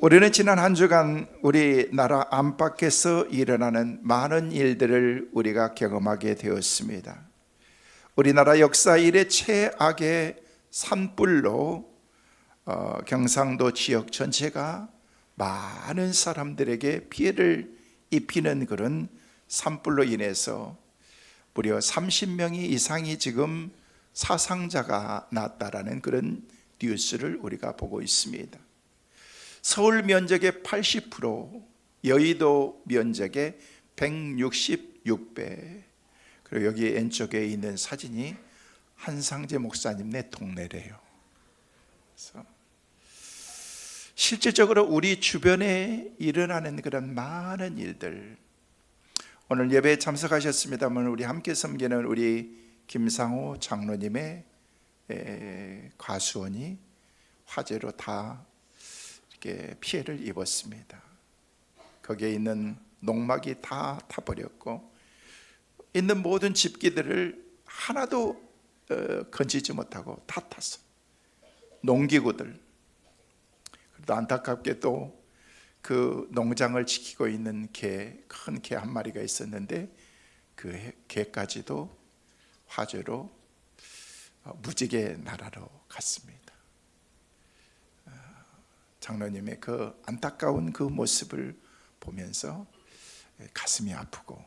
우리는 지난 한 주간 우리나라 안팎에서 일어나는 많은 일들을 우리가 경험하게 되었습니다. 우리나라 역사 이래 최악의 산불로 경상도 지역 전체가 많은 사람들에게 피해를 입히는 그런 산불로 인해서 무려 30명이 이상이 지금 사상자가 났다라는 그런 뉴스를 우리가 보고 있습니다. 서울 면적의 80%, 여의도 면적의 166배. 그리고 여기 왼쪽에 있는 사진이 한상재 목사님네 동네래요. 그래서 실질적으로 우리 주변에 일어나는 그런 많은 일들, 오늘 예배에 참석하셨습니다만 우리 함께 섬기는 우리 김상호 장로님의 과수원이 화재로 다 이렇게 피해를 입었습니다. 거기에 있는 농막이 다 타버렸고 있는 모든 집기들을 하나도 건지지 못하고 다 탔어. 농기구들. 그래도 안타깝게도 그 농장을 지키고 있는 큰 개 한 마리가 있었는데 그 개까지도 화재로 무지개 나라로 갔습니다. 장로님의 그 안타까운 그 모습을 보면서 가슴이 아프고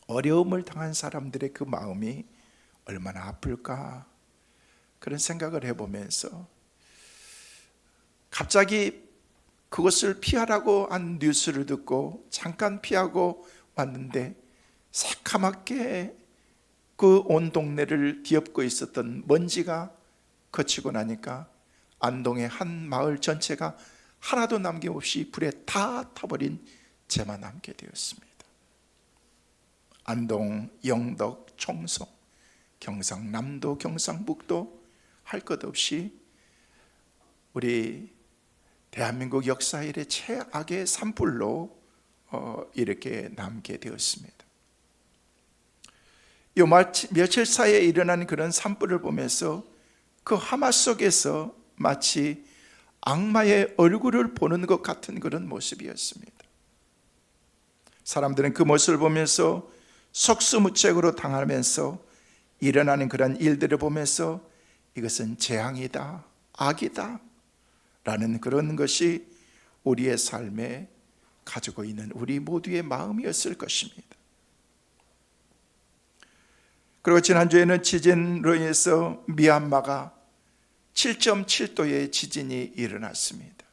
어려움을 당한 사람들의 그 마음이 얼마나 아플까 그런 생각을 해보면서 갑자기 그것을 피하라고 한 뉴스를 듣고 잠깐 피하고 왔는데 새카맣게 그 온 동네를 뒤엎고 있었던 먼지가 거치고 나니까 안동의 한 마을 전체가 하나도 남김없이 불에 다 타버린 채만 남게 되었습니다. 안동, 영덕, 청송, 경상남도, 경상북도 할 것 없이 우리 대한민국 역사 이래 최악의 산불로 이렇게 남게 되었습니다. 이 며칠 사이에 일어난 그런 산불을 보면서 그 하마 속에서 마치 악마의 얼굴을 보는 것 같은 그런 모습이었습니다. 사람들은 그 모습을 보면서 속수무책으로 당하면서 일어나는 그런 일들을 보면서 이것은 재앙이다, 악이다 라는 그런 것이 우리의 삶에 가지고 있는 우리 모두의 마음이었을 것입니다. 그리고 지난주에는 지진으로 인해서 미얀마가 7.7도의 지진이 일어났습니다.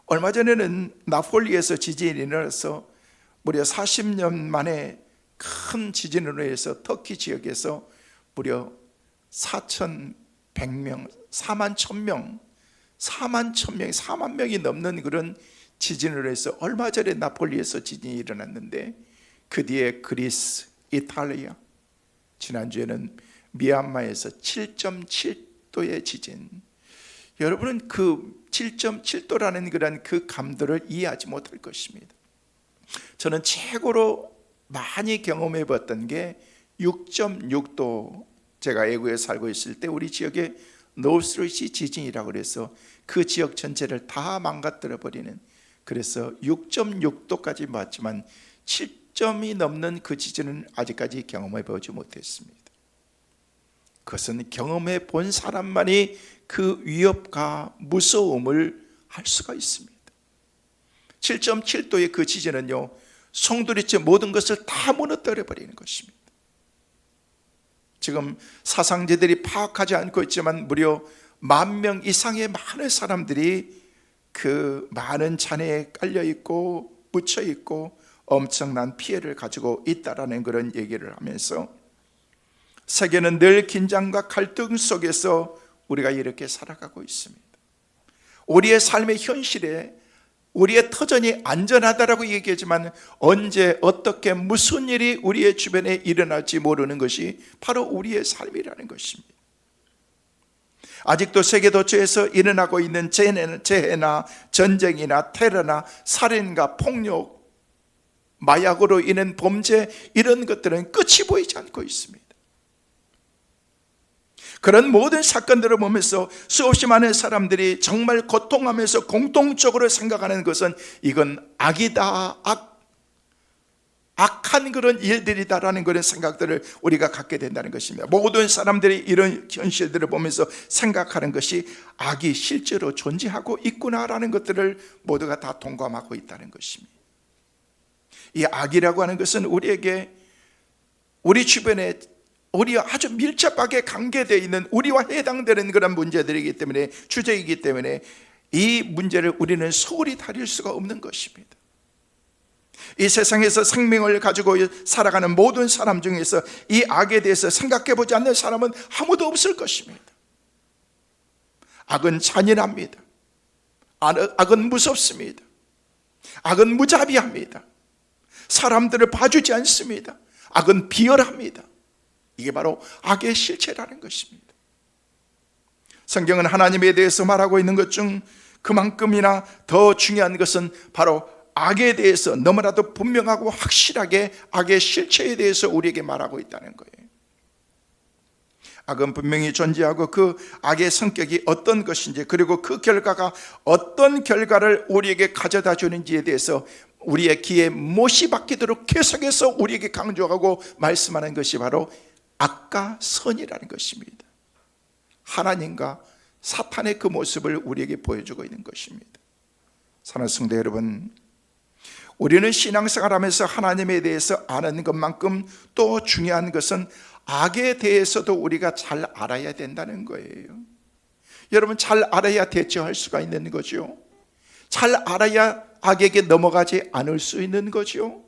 얼마 전에는 나폴리에서 지진이 일어나서 무려 40년 만에 큰 지진으로 인해서 터키 지역에서 무려 4,100명, 4만 1,000명, 4만 명이 넘는 그런 지진으로 해서 얼마 전에 나폴리에서 지진이 일어났는데 그 뒤에 그리스, 이탈리아, 지난주에는 미얀마에서 7.7도의 지진. 여러분은 그 7.7도라는 그런 그 감도를 이해하지 못할 것입니다. 저는 최고로 많이 경험해 봤던 게 6.6도, 제가 애국에 살고 있을 때 우리 지역에 노스로이시 지진이라고 그래서 그 지역 전체를 다 망가뜨려 버리는, 그래서 6.6도까지 봤지만 7점이 넘는 그 지진은 아직까지 경험해 보지 못했습니다. 그것은 경험해 본 사람만이 그 위협과 무서움을 알 수가 있습니다. 7.7도의 그 지진은요, 송두리째 모든 것을 다 무너뜨려 버리는 것입니다. 지금 사상자들이 파악하지 않고 있지만 무려 10,000명 이상의 많은 사람들이 그 많은 잔해에 깔려 있고 묻혀 있고 엄청난 피해를 가지고 있다라는 그런 얘기를 하면서 세계는 늘 긴장과 갈등 속에서 우리가 이렇게 살아가고 있습니다. 우리의 삶의 현실에 우리의 터전이 안전하다라고 얘기하지만 언제 어떻게 무슨 일이 우리의 주변에 일어날지 모르는 것이 바로 우리의 삶이라는 것입니다. 아직도 세계 도처에서 일어나고 있는 재해나 전쟁이나 테러나 살인과 폭력, 마약으로 인한 범죄, 이런 것들은 끝이 보이지 않고 있습니다. 그런 모든 사건들을 보면서 수없이 많은 사람들이 정말 고통하면서 공통적으로 생각하는 것은 이건 악이다, 악한 그런 일들이다라는 그런 생각들을 우리가 갖게 된다는 것입니다. 모든 사람들이 이런 현실들을 보면서 생각하는 것이 악이 실제로 존재하고 있구나라는 것들을 모두가 다 동감하고 있다는 것입니다. 이 악이라고 하는 것은 우리에게, 우리 주변에 우리와 아주 밀접하게 관계되어 있는, 우리와 해당되는 그런 문제들이기 때문에, 주제이기 때문에 이 문제를 우리는 소홀히 다룰 수가 없는 것입니다. 이 세상에서 생명을 가지고 살아가는 모든 사람 중에서 이 악에 대해서 생각해 보지 않는 사람은 아무도 없을 것입니다. 악은 잔인합니다. 악은 무섭습니다. 악은 무자비합니다. 사람들을 봐주지 않습니다. 악은 비열합니다. 이게 바로 악의 실체라는 것입니다. 성경은 하나님에 대해서 말하고 있는 것 중 그만큼이나 더 중요한 것은 바로 악에 대해서 너무나도 분명하고 확실하게 악의 실체에 대해서 우리에게 말하고 있다는 거예요. 악은 분명히 존재하고 그 악의 성격이 어떤 것인지, 그리고 그 결과가 어떤 결과를 우리에게 가져다 주는지에 대해서 우리의 귀에 못이 박히도록 계속해서 우리에게 강조하고 말씀하는 것이 바로 악과 선이라는 것입니다. 하나님과 사탄의 그 모습을 우리에게 보여주고 있는 것입니다. 사랑하는 성도 여러분, 우리는 신앙생활하면서 하나님에 대해서 아는 것만큼 또 중요한 것은 악에 대해서도 우리가 잘 알아야 된다는 거예요. 여러분, 잘 알아야 대처할 수가 있는 거죠. 잘 알아야 악에게 넘어가지 않을 수 있는 거죠.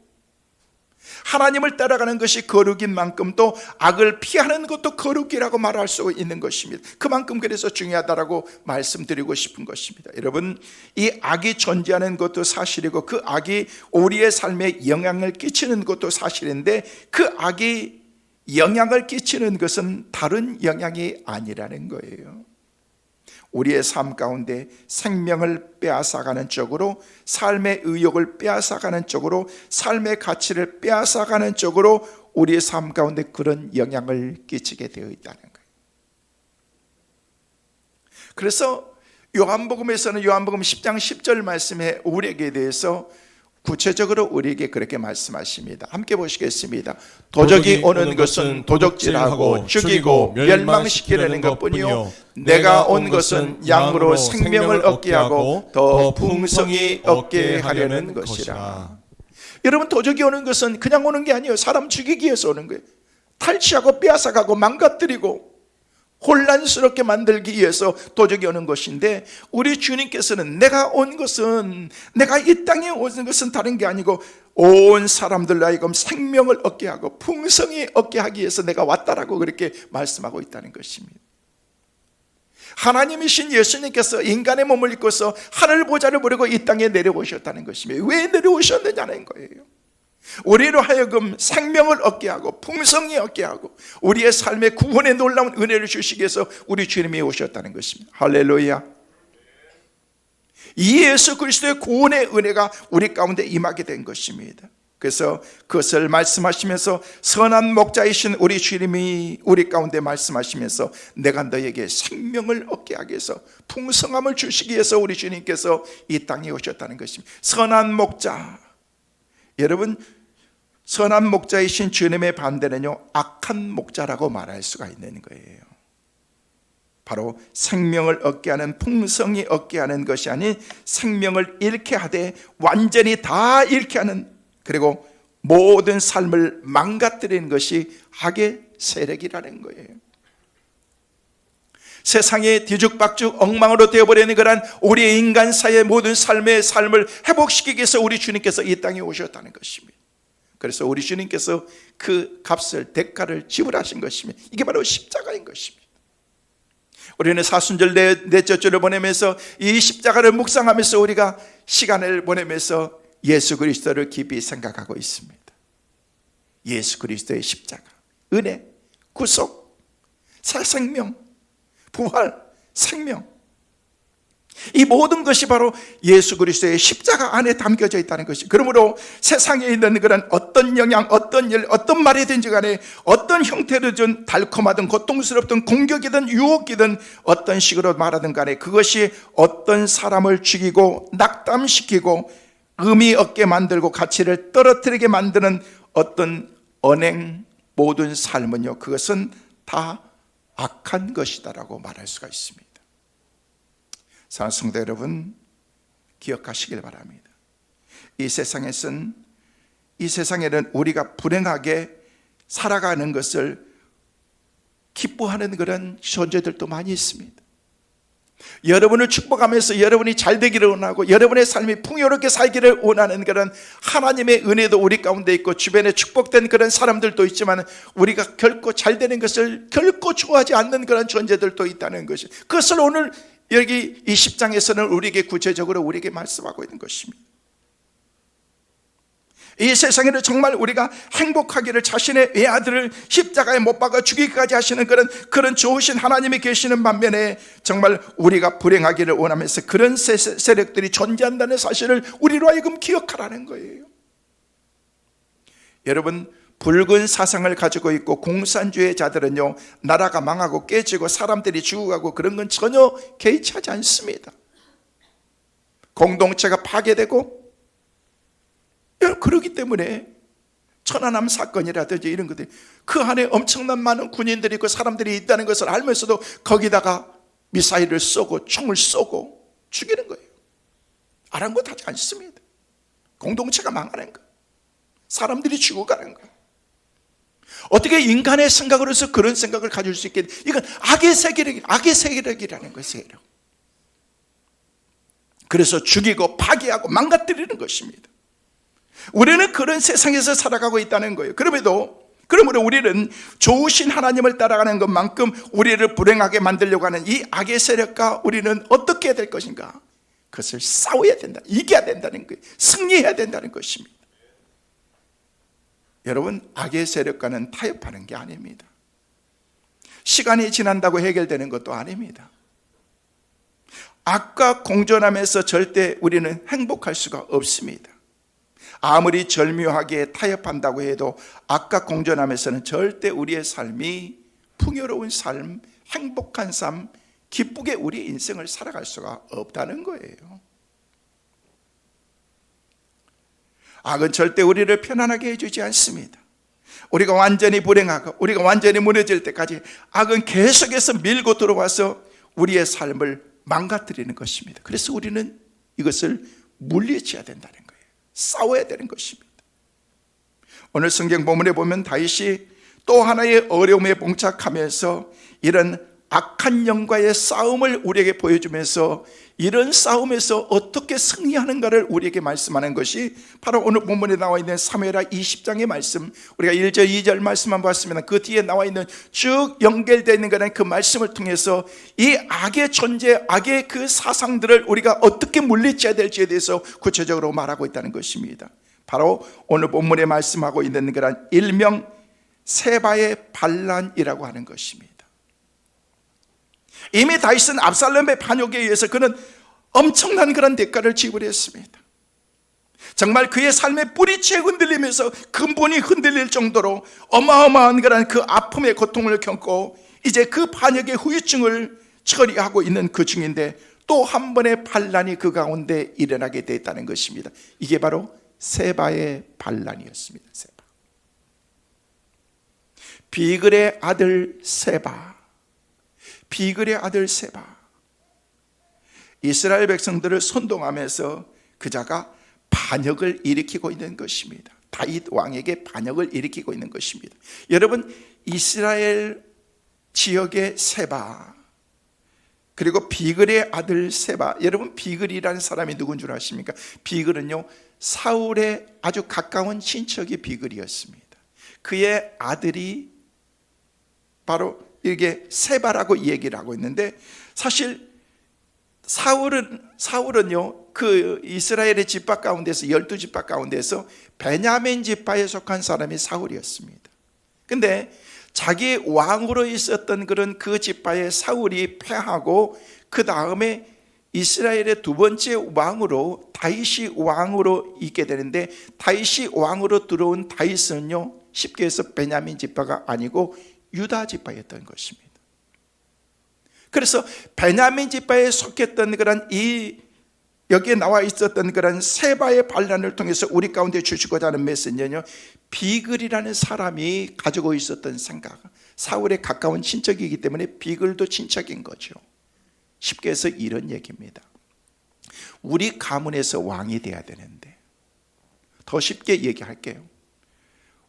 하나님을 따라가는 것이 거룩인 만큼 또 악을 피하는 것도 거룩이라고 말할 수 있는 것입니다. 그만큼 그래서 중요하다라고 말씀드리고 싶은 것입니다. 여러분, 이 악이 존재하는 것도 사실이고 그 악이 우리의 삶에 영향을 끼치는 것도 사실인데, 그 악이 영향을 끼치는 것은 다른 영향이 아니라는 거예요. 우리의 삶 가운데 생명을 빼앗아가는 쪽으로, 삶의 의욕을 빼앗아가는 쪽으로, 삶의 가치를 빼앗아가는 쪽으로 우리의 삶 가운데 그런 영향을 끼치게 되어 있다는 거예요. 그래서 요한복음에서는 요한복음 10장 10절 말씀에 우리에게 대해서 구체적으로 우리에게 그렇게 말씀하십니다. 함께 보시겠습니다. 도적이 오는 것은 도적질하고 죽이고 멸망시키려는 것뿐이요, 내가 온 것은 양으로 생명을 얻게 하고 더 풍성히 얻게 하려는 것이라. 여러분, 도적이 오는 것은 그냥 오는 게 아니에요. 사람 죽이기 위해서 오는 거예요. 탈취하고 빼앗아가고 망가뜨리고 혼란스럽게 만들기 위해서 도적이 오는 것인데, 우리 주님께서는 내가 온 것은, 내가 이 땅에 온 것은 다른 게 아니고 온 사람들로 하여금 생명을 얻게 하고 풍성히 얻게 하기 위해서 내가 왔다라고 그렇게 말씀하고 있다는 것입니다. 하나님이신 예수님께서 인간의 몸을 입고서 하늘 보좌를 버리고 이 땅에 내려오셨다는 것입니다. 왜 내려오셨느냐는 거예요. 우리로 하여금 생명을 얻게 하고 풍성히 얻게 하고 우리의 삶의 구원의 놀라운 은혜를 주시기 위해서 우리 주님이 오셨다는 것입니다. 할렐루야. 이 예수 그리스도의 구원의 은혜가 우리 가운데 임하게 된 것입니다. 그래서 그것을 말씀하시면서 선한 목자이신 우리 주님이 우리 가운데 말씀하시면서 내가 너에게 생명을 얻게 하기 위해서, 풍성함을 주시기 위해서 우리 주님께서 이 땅에 오셨다는 것입니다. 선한 목자, 여러분, 선한 목자이신 주님의 반대는요, 악한 목자라고 말할 수가 있는 거예요. 바로 생명을 얻게 하는, 풍성히 얻게 하는 것이 아닌 생명을 잃게 하되 완전히 다 잃게 하는, 그리고 모든 삶을 망가뜨리는 것이 악의 세력이라는 거예요. 세상에 뒤죽박죽 엉망으로 되어버리는 그런 우리의 인간사의 모든 삶의 삶을 회복시키기 위해서 우리 주님께서 이 땅에 오셨다는 것입니다. 그래서 우리 주님께서 그 값을, 대가를 지불하신 것입니다. 이게 바로 십자가인 것입니다. 우리는 사순절 넷째 주를 보내면서 이 십자가를 묵상하면서 우리가 시간을 보내면서 예수 그리스도를 깊이 생각하고 있습니다. 예수 그리스도의 십자가, 은혜, 구속, 새 생명, 부활, 생명. 이 모든 것이 바로 예수 그리스도의 십자가 안에 담겨져 있다는 것이. 그러므로 세상에 있는 그런 어떤 영향, 어떤 일, 어떤 말이든지 간에 어떤 형태로든 달콤하든 고통스럽든 공격이든 유혹이든 어떤 식으로 말하든 간에 그것이 어떤 사람을 죽이고 낙담시키고 의미 없게 만들고 가치를 떨어뜨리게 만드는 어떤 언행, 모든 삶은요, 그것은 다 악한 것이다라고 말할 수가 있습니다. 사랑하는 성도 여러분, 기억하시길 바랍니다. 이 세상에는 우리가 불행하게 살아가는 것을 기뻐하는 그런 존재들도 많이 있습니다. 여러분을 축복하면서 여러분이 잘 되기를 원하고 여러분의 삶이 풍요롭게 살기를 원하는 그런 하나님의 은혜도 우리 가운데 있고 주변에 축복된 그런 사람들도 있지만 우리가 결코 잘 되는 것을 결코 좋아하지 않는 그런 존재들도 있다는 것이, 그것을 오늘 여기 이 10장에서는 우리에게 구체적으로 우리에게 말씀하고 있는 것입니다. 이 세상에는 정말 우리가 행복하기를 자신의 외아들을 십자가에 못 박아 죽이기까지 하시는 그런 좋으신 하나님이 계시는 반면에 정말 우리가 불행하기를 원하면서 그런 세력들이 존재한다는 사실을 우리로 하여금 기억하라는 거예요. 여러분, 붉은 사상을 가지고 있고 공산주의자들은요, 나라가 망하고 깨지고 사람들이 죽어가고 그런 건 전혀 개의치하지 않습니다. 공동체가 파괴되고 그러기 때문에 천안함 사건이라든지 이런 것들이 그 안에 엄청난 많은 군인들이 있고 사람들이 있다는 것을 알면서도 거기다가 미사일을 쏘고 총을 쏘고 죽이는 거예요. 아랑곳하지 않습니다. 공동체가 망하는 거예요. 사람들이 죽어가는 거예요. 어떻게 인간의 생각으로서 그런 생각을 가질 수 있겠냐? 이건 악의 세력이라는 거예요. 세력. 그래서 죽이고 파괴하고 망가뜨리는 것입니다. 우리는 그런 세상에서 살아가고 있다는 거예요. 그러므로 우리는 좋으신 하나님을 따라가는 것만큼 우리를 불행하게 만들려고 하는 이 악의 세력과 우리는 어떻게 해야 될 것인가? 그것을 싸워야 된다. 이겨야 된다는 거예요. 승리해야 된다는 것입니다. 여러분, 악의 세력과는 타협하는 게 아닙니다. 시간이 지난다고 해결되는 것도 아닙니다. 악과 공존하면서 절대 우리는 행복할 수가 없습니다. 아무리 절묘하게 타협한다고 해도 악과 공존하면서는 절대 우리의 삶이 풍요로운 삶, 행복한 삶, 기쁘게 우리 인생을 살아갈 수가 없다는 거예요. 악은 절대 우리를 편안하게 해주지 않습니다. 우리가 완전히 불행하고 우리가 완전히 무너질 때까지 악은 계속해서 밀고 들어와서 우리의 삶을 망가뜨리는 것입니다. 그래서 우리는 이것을 물리쳐야 된다는 거예요. 싸워야 되는 것입니다. 오늘 성경 본문에 보면 다윗이 또 하나의 어려움에 봉착하면서 이런 악한 영과의 싸움을 우리에게 보여주면서 이런 싸움에서 어떻게 승리하는가를 우리에게 말씀하는 것이 바로 오늘 본문에 나와 있는 사무엘하 20장의 말씀, 우리가 1절 2절 말씀만 봤으면 그 뒤에 나와 있는 쭉 연결되어 있는 거는 그 말씀을 통해서 이 악의 존재, 악의 그 사상들을 우리가 어떻게 물리쳐야 될지에 대해서 구체적으로 말하고 있다는 것입니다. 바로 오늘 본문에 말씀하고 있는 그런 일명 세바의 반란이라고 하는 것입니다. 이미 다윗은 압살롬의 반역에 의해서 그는 엄청난 그런 대가를 지불했습니다. 정말 그의 삶의 뿌리채 흔들리면서 근본이 흔들릴 정도로 어마어마한 그런 그 아픔의 고통을 겪고 이제 그 반역의 후유증을 처리하고 있는 그 중인데 또 한 번의 반란이 그 가운데 일어나게 됐다는 것입니다. 이게 바로 세바의 반란이었습니다. 세바. 비글의 아들 세바. 비글의 아들 세바, 이스라엘 백성들을 선동하면서 그자가 반역을 일으키고 있는 것입니다. 다윗 왕에게 반역을 일으키고 있는 것입니다. 여러분, 이스라엘 지역의 세바 그리고 비글의 아들 세바, 여러분 비글이라는 사람이 누군 줄 아십니까? 비글은요, 사울의 아주 가까운 친척이 비글이었습니다. 그의 아들이 바로 이게 세바라고 얘기를 하고 있는데, 사실 사울은요 그 이스라엘의 지파 가운데서 12지파 가운데서 베냐민 지파에 속한 사람이 사울이었습니다. 근데 자기 왕으로 있었던 그런 그 지파의 사울이 패하고 그 다음에 이스라엘의 두 번째 왕으로 다윗이 왕으로 있게 되는데, 다윗이 왕으로 들어온 다윗은요, 쉽게 해서 베냐민 지파가 아니고 유다 지파였던 것입니다. 그래서 베냐민 지파에 속했던 그런 여기에 나와 있었던 그런 세바의 반란을 통해서 우리 가운데 주시고자 하는 메시지는요, 비글이라는 사람이 가지고 있었던 생각, 사울의 가까운 친척이기 때문에 비글도 친척인 거죠. 쉽게 해서 이런 얘기입니다. 우리 가문에서 왕이 돼야 되는데, 더 쉽게 얘기할게요.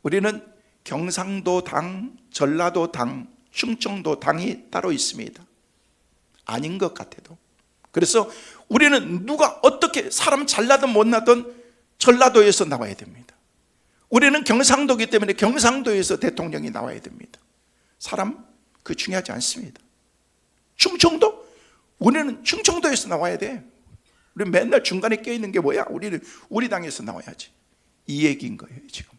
우리는 경상도 당, 전라도 당, 충청도 당이 따로 있습니다. 아닌 것 같아도. 그래서 우리는 누가 어떻게 사람 잘나든 못나든 전라도에서 나와야 됩니다. 우리는 경상도이기 때문에 경상도에서 대통령이 나와야 됩니다. 사람 그 중요하지 않습니다. 충청도? 우리는 충청도에서 나와야 돼. 우리 맨날 중간에 껴있는 게 뭐야? 우리는 우리 당에서 나와야지. 이 얘기인 거예요 지금.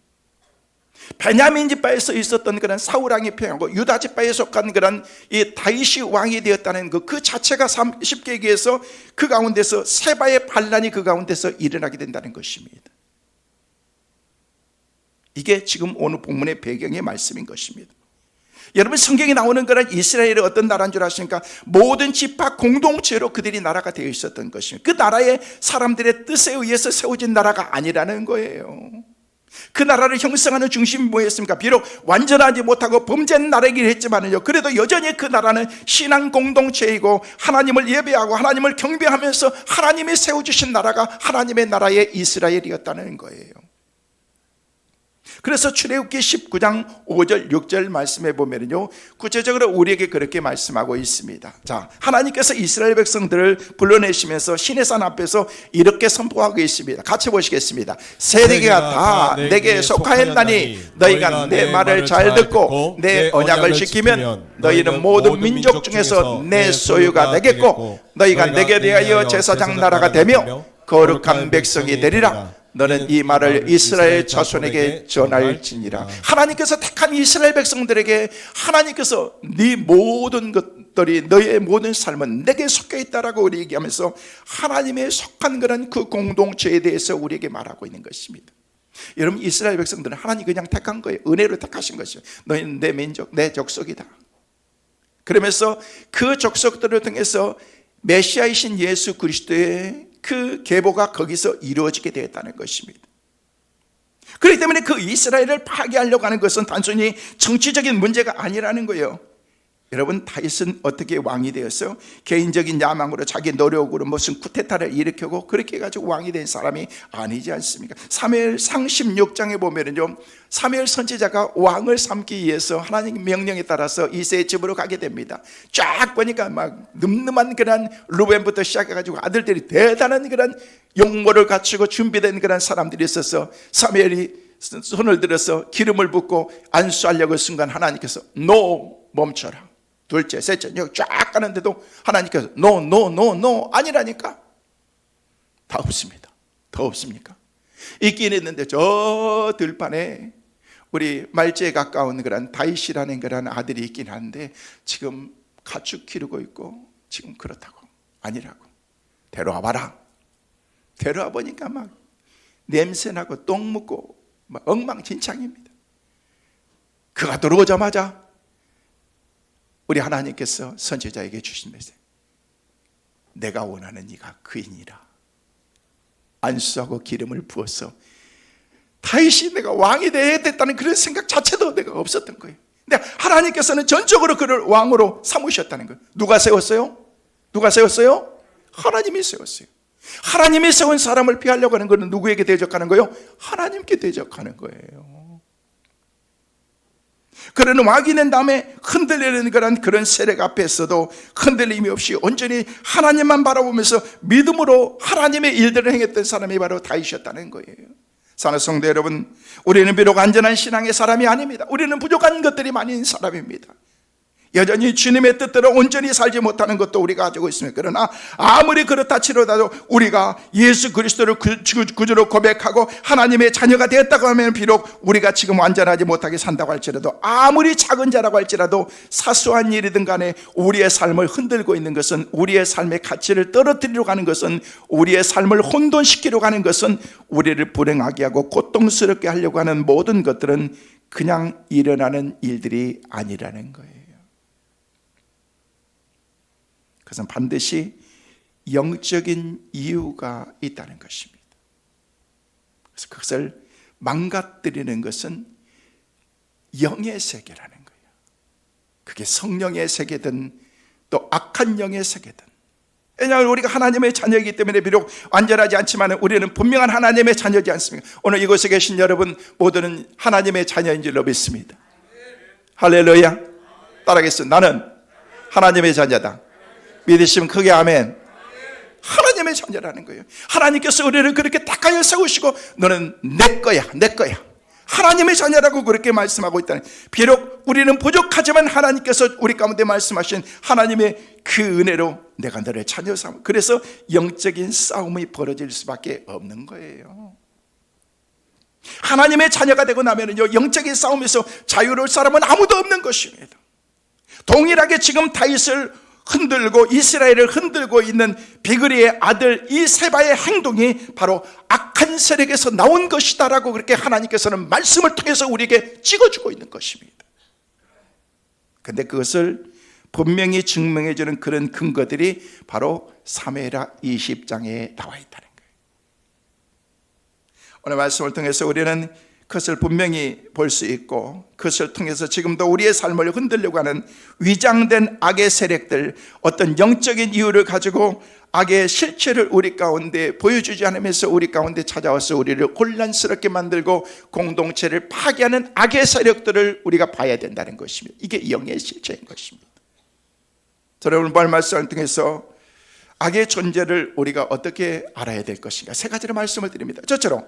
베냐민 지파에서 있었던 그런 사울 왕이 평하고 유다 지파에 속한 그런 이 다윗이 왕이 되었다는 그 자체가 쉽게 얘기해서 그 가운데서 세바의 반란이 그 가운데서 일어나게 된다는 것입니다. 이게 지금 오늘 본문의 배경의 말씀인 것입니다. 여러분, 성경에 나오는 그런 이스라엘이 어떤 나라인 줄 아십니까? 모든 지파 공동체로 그들이 나라가 되어 있었던 것입니다. 그 나라의 사람들의 뜻에 의해서 세워진 나라가 아니라는 거예요. 그 나라를 형성하는 중심이 뭐였습니까? 비록 완전하지 못하고 범죄한 나라이긴 했지만요, 그래도 여전히 그 나라는 신앙 공동체이고 하나님을 예배하고 하나님을 경배하면서 하나님이 세워주신 나라가 하나님의 나라의 이스라엘이었다는 거예요. 그래서 출애굽기 19장 5절 6절 말씀에 보면요, 구체적으로 우리에게 그렇게 말씀하고 있습니다. 자, 하나님께서 이스라엘 백성들을 불러내시면서 시내산 앞에서 이렇게 선포하고 있습니다. 같이 보시겠습니다. 세대가 다 내게 속하였나니 너희가 내 말을 잘 듣고 내 언약을 지키면 너희는 모든 민족 중에서 내 소유가 되겠고 너희가 내게 대하여 제사장 나라가 되며 거룩한 백성이 되리라. 너는 이 말을 이스라엘 자손에게 전할지니라. 하나님께서 택한 이스라엘 백성들에게 하나님께서 네 모든 것들이, 너의 모든 삶은 내게 속해 있다라고 우리 얘기하면서 하나님의 속한 그런 그 공동체에 대해서 우리에게 말하고 있는 것입니다. 여러분, 이스라엘 백성들은 하나님이 그냥 택한 거예요. 은혜로 택하신 것이에요. 너희는 내 민족, 내 족속이다. 그러면서 그 족속들을 통해서 메시아이신 예수 그리스도의 그 계보가 거기서 이루어지게 되었다는 것입니다. 그렇기 때문에 그 이스라엘을 파괴하려고 하는 것은 단순히 정치적인 문제가 아니라는 거예요. 여러분, 다윗은 어떻게 왕이 되었어요? 개인적인 야망으로 자기 노력으로 무슨 쿠데타를 일으키고 그렇게 해가지고 왕이 된 사람이 아니지 않습니까? 사무엘상 16장에 보면은요, 사무엘 선지자가 왕을 삼기 위해서 하나님 명령에 따라서 이새의 집으로 가게 됩니다. 쫙 보니까 막 늠름한 그런 루벤부터 시작해가지고 아들들이 대단한 그런 용모를 갖추고 준비된 그런 사람들이 있어서 사무엘이 손을 들어서 기름을 붓고 안수하려고 순간 하나님께서 멈춰라. 둘째, 셋째, 여기 쫙 가는데도 하나님께서 노 아니라니까. 다 없습니다. 더 없습니까? 있긴 있는데 저 들판에 우리 말제에 가까운 그런 다윗이라는 그런 아들이 있긴 한데 지금 가축 기르고 있고 지금 그렇다고. 아니라고. 데려와 봐라. 데려와 보니까 막 냄새나고 똥 묻고 막 엉망진창입니다. 그가 들어오자마자 우리 하나님께서 선지자에게 주신 메시지, 내가 원하는 이가 그이니라. 안수하고 기름을 부어서 다윗이 내가 왕이 되어야 됐다는 그런 생각 자체도 내가 없었던 거예요. 근데 하나님께서는 전적으로 그를 왕으로 삼으셨다는 거예요. 누가 세웠어요? 누가 세웠어요? 하나님이 세웠어요. 하나님이 세운 사람을 피하려고 하는 것은 누구에게 대적하는 거예요? 하나님께 대적하는 거예요. 그런 왕이 된 다음에 흔들리는 그런 세력 앞에서도 흔들림이 없이 온전히 하나님만 바라보면서 믿음으로 하나님의 일들을 행했던 사람이 바로 다윗이었다는 거예요. 사랑하는 성도 여러분, 우리는 비록 안전한 신앙의 사람이 아닙니다. 우리는 부족한 것들이 많은 사람입니다. 여전히 주님의 뜻대로 온전히 살지 못하는 것도 우리가 가지고 있습니다. 그러나 아무리 그렇다 치더라도 우리가 예수 그리스도를 구주로 고백하고 하나님의 자녀가 되었다고 하면 비록 우리가 지금 완전하지 못하게 산다고 할지라도, 아무리 작은 자라고 할지라도 사소한 일이든 간에 우리의 삶을 흔들고 있는 것은, 우리의 삶의 가치를 떨어뜨리려고 하는 것은, 우리의 삶을 혼돈시키려고 하는 것은, 우리를 불행하게 하고 고통스럽게 하려고 하는 모든 것들은 그냥 일어나는 일들이 아니라는 거예요. 그것은 반드시 영적인 이유가 있다는 것입니다. 그래서 그것을 망가뜨리는 것은 영의 세계라는 거예요. 그게 성령의 세계든 또 악한 영의 세계든. 왜냐하면 우리가 하나님의 자녀이기 때문에 비록 완전하지 않지만 우리는 분명한 하나님의 자녀지 않습니까? 오늘 이곳에 계신 여러분 모두는 하나님의 자녀인 줄 믿습니다. 할렐루야. 따라하겠습니다. 나는 하나님의 자녀다. 믿으시면 크게 아멘. 하나님의 자녀라는 거예요. 하나님께서 우리를 그렇게 닦아여 세우시고 너는 내 거야, 내 거야. 하나님의 자녀라고 그렇게 말씀하고 있다는, 비록 우리는 부족하지만 하나님께서 우리 가운데 말씀하신 하나님의 그 은혜로 내가 너를 자녀 삼아. 그래서 영적인 싸움이 벌어질 수밖에 없는 거예요. 하나님의 자녀가 되고 나면은요, 영적인 싸움에서 자유로울 사람은 아무도 없는 것입니다. 동일하게 지금 다윗을 흔들고 이스라엘을 흔들고 있는 비그리의 아들 이 세바의 행동이 바로 악한 세력에서 나온 것이다라고 그렇게 하나님께서는 말씀을 통해서 우리에게 찍어주고 있는 것입니다. 그런데 그것을 분명히 증명해 주는 그런 근거들이 바로 사무엘하 20장에 나와 있다는 거예요. 오늘 말씀을 통해서 우리는 그것을 분명히 볼 수 있고, 그것을 통해서 지금도 우리의 삶을 흔들려고 하는 위장된 악의 세력들, 어떤 영적인 이유를 가지고 악의 실체를 우리 가운데 보여주지 않으면서 우리 가운데 찾아와서 우리를 혼란스럽게 만들고 공동체를 파괴하는 악의 세력들을 우리가 봐야 된다는 것입니다. 이게 영의 실체인 것입니다. 저는 오늘 말씀을 통해서 악의 존재를 우리가 어떻게 알아야 될 것인가, 세 가지로 말씀을 드립니다. 저처럼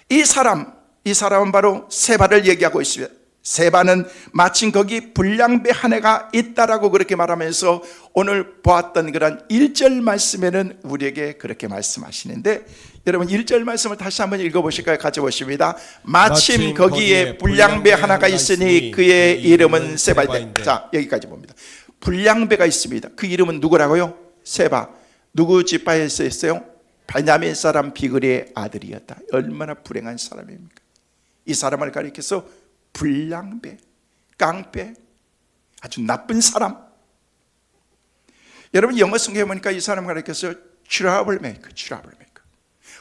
이 사람은 바로 세바를 얘기하고 있습니다. 세바는 마침 거기 불량배 한 해가 있다라고 그렇게 말하면서 오늘 보았던 그런 1절 말씀에는 우리에게 그렇게 말씀하시는데, 여러분 1절 말씀을 다시 한번 읽어보실까요? 같이 보십니다. 마침 거기에 불량배 하나가 있으니 그의 이름은 세바이다. 자, 여기까지 봅니다. 불량배가 있습니다. 그 이름은 누구라고요? 세바. 누구 지파에서 했어요? 베냐민 사람 비그리의 아들이었다. 얼마나 불행한 사람입니까? 이 사람을 가리켜서 불량배, 깡패, 아주 나쁜 사람. 여러분 영어 성경에 보니까 이 사람을 가리켜서 트러블메이커.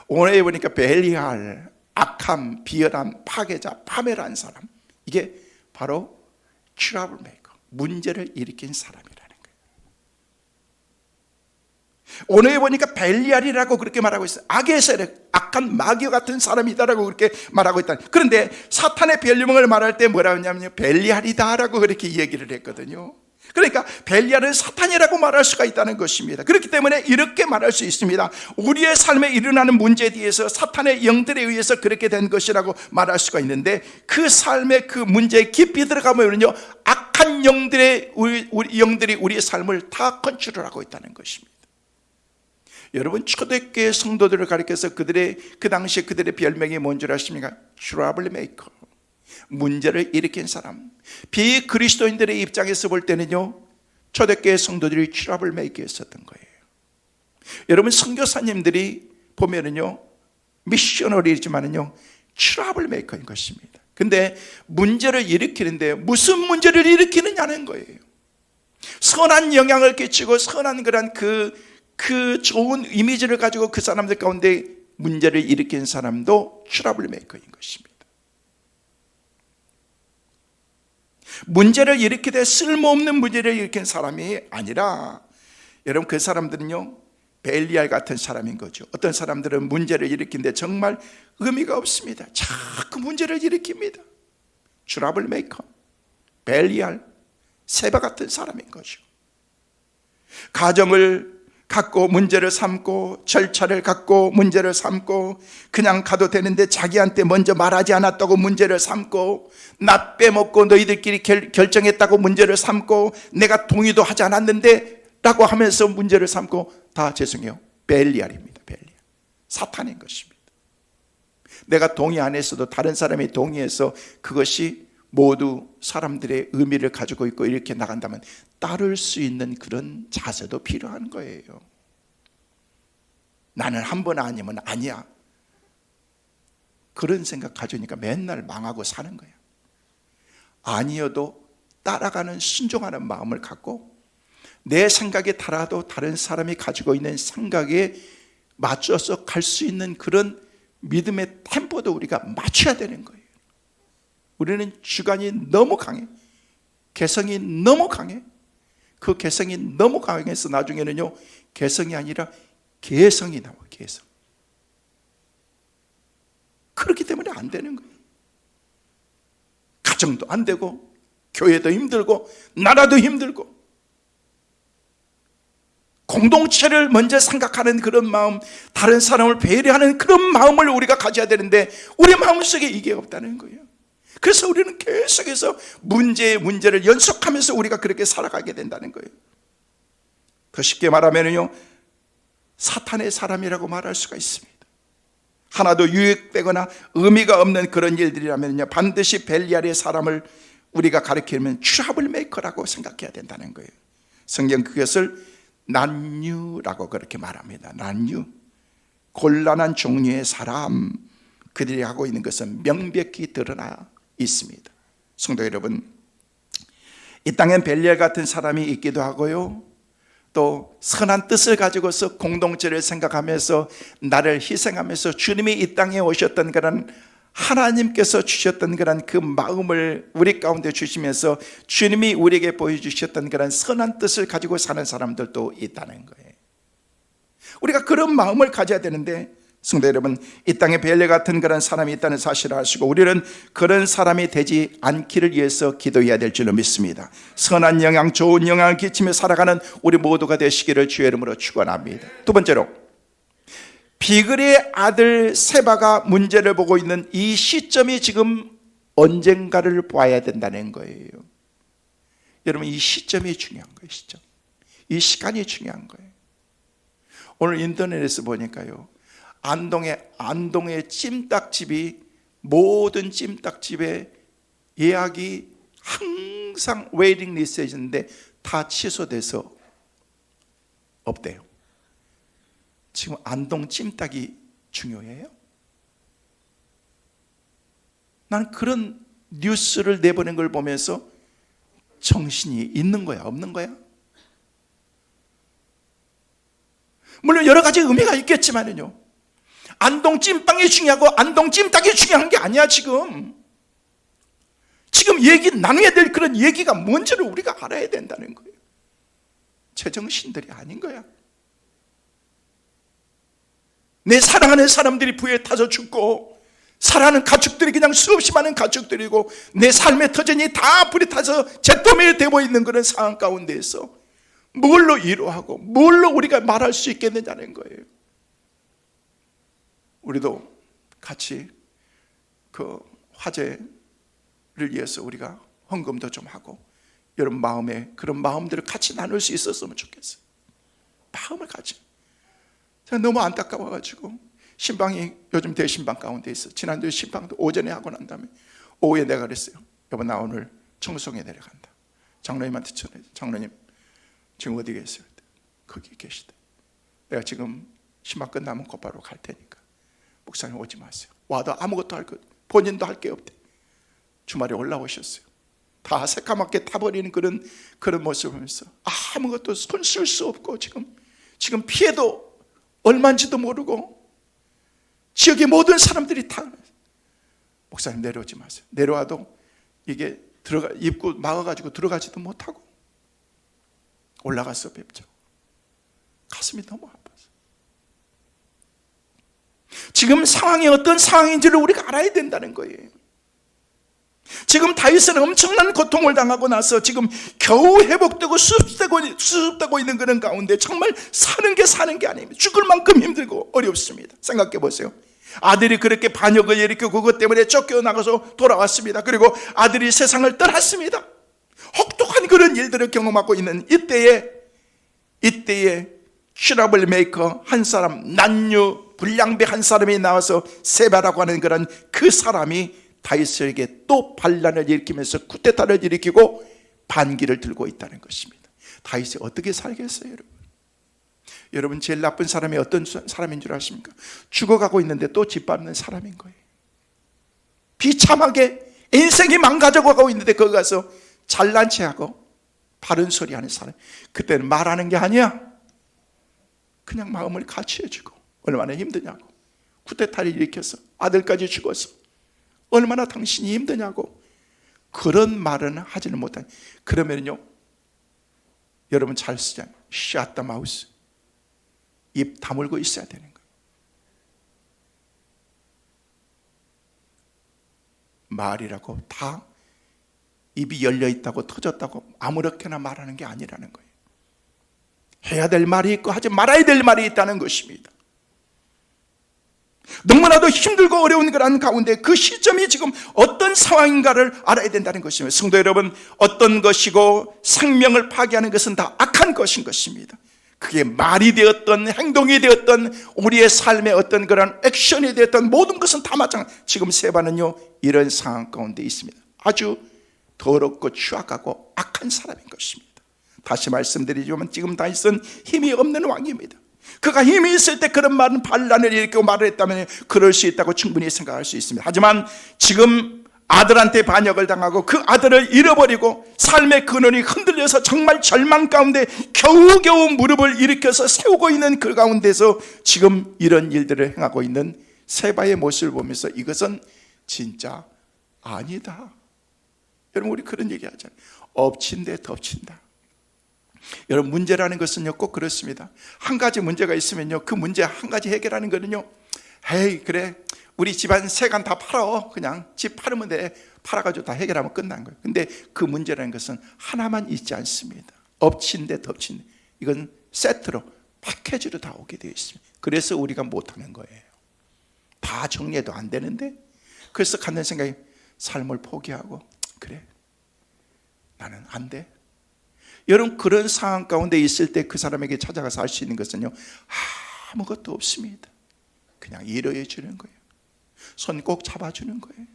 오늘에 보니까 벨리알, 악함, 비열함, 파괴자, 파멸한 사람. 이게 바로 트러블메이커, 문제를 일으킨 사람이라는 거예요. 오늘에 보니까 벨리알이라고 그렇게 말하고 있어요. 악의 세력, 악한 마귀 같은 사람이다라고 그렇게 말하고 있다. 그런데 사탄의 별명을 말할 때 뭐라고 하냐면요, 벨리알이다라고 그렇게 얘기를 했거든요. 그러니까 벨리알은 사탄이라고 말할 수가 있다는 것입니다. 그렇기 때문에 이렇게 말할 수 있습니다. 우리의 삶에 일어나는 문제에 대해서 사탄의 영들에 의해서 그렇게 된 것이라고 말할 수가 있는데, 그 삶의 그 문제에 깊이 들어가면요, 악한 영들이 우리의 삶을 다 컨트롤 하고 있다는 것입니다. 여러분 초대교회 성도들을 가리켜서 그 당시에 그들의 별명이 뭔 줄 아십니까? 트러블 메이커, 문제를 일으킨 사람. 비그리스도인들의 입장에서 볼 때는요, 초대교회 성도들이 트러블 메이커였었던 거예요. 여러분 선교사님들이 보면은요, 미셔너리지만은요 트러블 메이커인 것입니다. 근데 문제를 일으키는데 무슨 문제를 일으키느냐는 거예요. 선한 영향을 끼치고 선한 그런 그 좋은 이미지를 가지고 그 사람들 가운데 문제를 일으킨 사람도 트러블 메이커인 것입니다. 문제를 일으키되 쓸모없는 문제를 일으킨 사람이 아니라, 여러분 그 사람들은요 벨리알 같은 사람인 거죠. 어떤 사람들은 문제를 일으키는데 정말 의미가 없습니다. 자꾸 문제를 일으킵니다. 트러블 메이커, 벨리알, 세바 같은 사람인 거죠. 가정을 갖고 문제를 삼고, 절차를 갖고 문제를 삼고, 그냥 가도 되는데 자기한테 먼저 말하지 않았다고 문제를 삼고, 나 빼먹고 너희들끼리 결정했다고 문제를 삼고, 내가 동의도 하지 않았는데 라고 하면서 문제를 삼고, 다 죄송해요, 벨리알입니다. 벨리알, 사탄인 것입니다. 내가 동의 안 했어도 다른 사람이 동의해서 그것이 모두 사람들의 의미를 가지고 있고 이렇게 나간다면 따를 수 있는 그런 자세도 필요한 거예요. 나는 한 번 아니면 아니야, 그런 생각 가지니까 맨날 망하고 사는 거야. 아니어도 따라가는, 순종하는 마음을 갖고, 내 생각에 달아도 다른 사람이 가지고 있는 생각에 맞춰서 갈 수 있는 그런 믿음의 템포도 우리가 맞춰야 되는 거예요. 우리는 주관이 너무 강해, 개성이 너무 강해. 그 개성이 너무 강해서 나중에는요, 개성이 아니라 개성이 나와. 개성. 그렇기 때문에 안 되는 거예요. 가정도 안 되고, 교회도 힘들고, 나라도 힘들고, 공동체를 먼저 생각하는 그런 마음, 다른 사람을 배려하는 그런 마음을 우리가 가져야 되는데 우리 마음속에 이게 없다는 거예요. 그래서 우리는 계속해서 문제를 연속하면서 우리가 그렇게 살아가게 된다는 거예요. 더 쉽게 말하면요, 사탄의 사람이라고 말할 수가 있습니다. 하나도 유익되거나 의미가 없는 그런 일들이라면요, 반드시 벨리알의 사람을 우리가 가리키면 트러블 메이커라고 생각해야 된다는 거예요. 성경 그것을 난유라고 그렇게 말합니다. 난유, 곤란한 종류의 사람, 그들이 하고 있는 것은 명백히 드러나 있습니다. 성도 여러분, 이 땅엔 벨리알 같은 사람이 있기도 하고요, 또 선한 뜻을 가지고서 공동체를 생각하면서 나를 희생하면서 주님이 이 땅에 오셨던 그런, 하나님께서 주셨던 그런 그 마음을 우리 가운데 주시면서 주님이 우리에게 보여주셨던 그런 선한 뜻을 가지고 사는 사람들도 있다는 거예요. 우리가 그런 마음을 가져야 되는데, 성도 여러분, 이 땅에 벨리알 같은 그런 사람이 있다는 사실을 아시고 우리는 그런 사람이 되지 않기를 위해서 기도해야 될 줄로 믿습니다. 선한 영향, 좋은 영향을 끼치며 살아가는 우리 모두가 되시기를 주의 이름으로 축원합니다. 두 번째로, 비글의 아들 세바가 문제를 보고 있는 이 시점이 지금 언젠가를 봐야 된다는 거예요. 여러분, 이 시점이 중요한 거예요. 시점, 이 시간이 중요한 거예요. 오늘 인터넷에서 보니까요, 안동의 찜닭집이, 모든 찜닭집에 예약이 항상 웨이팅 리스트에 있는데 다 취소돼서 없대요. 지금 안동 찜닭이 중요해요? 나는 그런 뉴스를 내보낸 걸 보면서 정신이 있는 거야, 없는 거야? 물론 여러 가지 의미가 있겠지만요, 안동 찜빵이 중요하고 안동 찜닭이 중요한 게 아니야. 지금 얘기 나눠야 될 그런 얘기가 뭔지를 우리가 알아야 된다는 거예요. 제정신들이 아닌 거야. 내 사랑하는 사람들이 불에 타서 죽고, 사랑하는 가축들이 그냥 수없이 많은 가축들이고, 내 삶의 터전이 다 불에 타서 잿더미에 되어 있는 그런 상황 가운데에서 뭘로 위로하고 뭘로 우리가 말할 수 있겠느냐는 거예요. 우리도 같이 그 화재를 위해서 우리가 헌금도 좀 하고, 여러분 마음에 그런 마음들을 같이 나눌 수 있었으면 좋겠어요. 마음을 같이. 제가 너무 안타까워가지고, 신방이 요즘 대신방 가운데 있어. 지난주에 신방도 오전에 하고 난 다음에 오후에 내가 그랬어요. 여보, 나 오늘 청송에 내려간다. 장로님한테 전해. 장로님 지금 어디 계세요? 거기 계시다. 내가 지금 신방 끝나면 곧바로 갈 테니까 목사님 오지 마세요. 와도 아무것도 할 것, 본인도 할 게 없대. 주말에 올라오셨어요. 다 새까맣게 타버리는 그런 모습을 보면서 아무것도 손 쓸 수 없고, 지금 피해도 얼마인지도 모르고, 지역의 모든 사람들이 다, 목사님 내려오지 마세요. 내려와도 이게 입구 막아가지고 들어가지도 못하고, 올라가서 뵙죠. 가슴이 너무 아파서. 지금 상황이 어떤 상황인지를 우리가 알아야 된다는 거예요. 지금 다윗은 엄청난 고통을 당하고 나서 지금 겨우 회복되고 수습되고 있는 그런 가운데 정말 사는 게 아닙니다. 죽을 만큼 힘들고 어렵습니다. 생각해 보세요. 아들이 그렇게 반역을 일으키고 그것 때문에 쫓겨나가서 돌아왔습니다. 그리고 아들이 세상을 떠났습니다. 혹독한 그런 일들을 경험하고 있는 이때에 트러블 메이커 한 사람, 난유 불량배 한 사람이 나와서 세바라고 하는 그런 그 사람이 다윗에게 또 반란을 일으키면서 쿠데타를 일으키고 반기를 들고 있다는 것입니다. 다윗이 어떻게 살겠어요, 여러분? 여러분, 제일 나쁜 사람이 어떤 사람인 줄 아십니까? 죽어가고 있는데 또 짓밟는 사람인 거예요. 비참하게 인생이 망가져가고 있는데 거기 가서 잘난 체하고 바른 소리 하는 사람. 그때는 말하는 게 아니야. 그냥 마음을 같이 해주고. 얼마나 힘드냐고. 쿠데타를 일으켜서 아들까지 죽었어. 얼마나 당신이 힘드냐고. 그런 말은 하지는 못하니. 그러면요, 여러분 잘 쓰잖아요. Shut the mouth. 입 다물고 있어야 되는 거예요. 말이라고 다 입이 열려 있다고 터졌다고 아무렇게나 말하는 게 아니라는 거예요. 해야 될 말이 있고 하지 말아야 될 말이 있다는 것입니다. 너무나도 힘들고 어려운 그런 가운데 그 시점이 지금 어떤 상황인가를 알아야 된다는 것입니다. 성도 여러분, 어떤 것이고 생명을 파괴하는 것은 다 악한 것인 것입니다. 그게 말이 되었던 행동이 되었던 우리의 삶의 어떤 그런 액션이 되었던 모든 것은 다 마찬가지. 지금 세바는요 이런 상황 가운데 있습니다. 아주 더럽고 추악하고 악한 사람인 것입니다. 다시 말씀드리지만 지금 다윗은 힘이 없는 왕입니다. 그가 힘이 있을 때 그런 말은 반란을 일으키고 말을 했다면 그럴 수 있다고 충분히 생각할 수 있습니다. 하지만 지금 아들한테 반역을 당하고 그 아들을 잃어버리고 삶의 근원이 흔들려서 정말 절망 가운데 겨우겨우 무릎을 일으켜서 세우고 있는 그 가운데서 지금 이런 일들을 행하고 있는 세바의 모습을 보면서 이것은 진짜 아니다. 여러분, 우리 그런 얘기 하잖아요. 엎친데 덮친다. 여러분, 문제라는 것은요 꼭 그렇습니다. 한 가지 문제가 있으면요 그 문제 한 가지 해결하는 거는요, 에이 그래 우리 집안 세간 다 팔아, 그냥 집 팔으면 돼, 팔아가지고 다 해결하면 끝난 거예요. 근데 그 문제라는 것은 하나만 있지 않습니다. 엎친데 덮친데, 이건 세트로 패키지로 다 오게 되어 있습니다. 그래서 우리가 못하는 거예요. 다 정리해도 안 되는데, 그래서 갖는 생각이 삶을 포기하고 그래 나는 안 돼. 여러분, 그런 상황 가운데 있을 때 그 사람에게 찾아가서 할 수 있는 것은요 아무것도 없습니다. 그냥 위로해 주는 거예요. 손 꼭 잡아주는 거예요.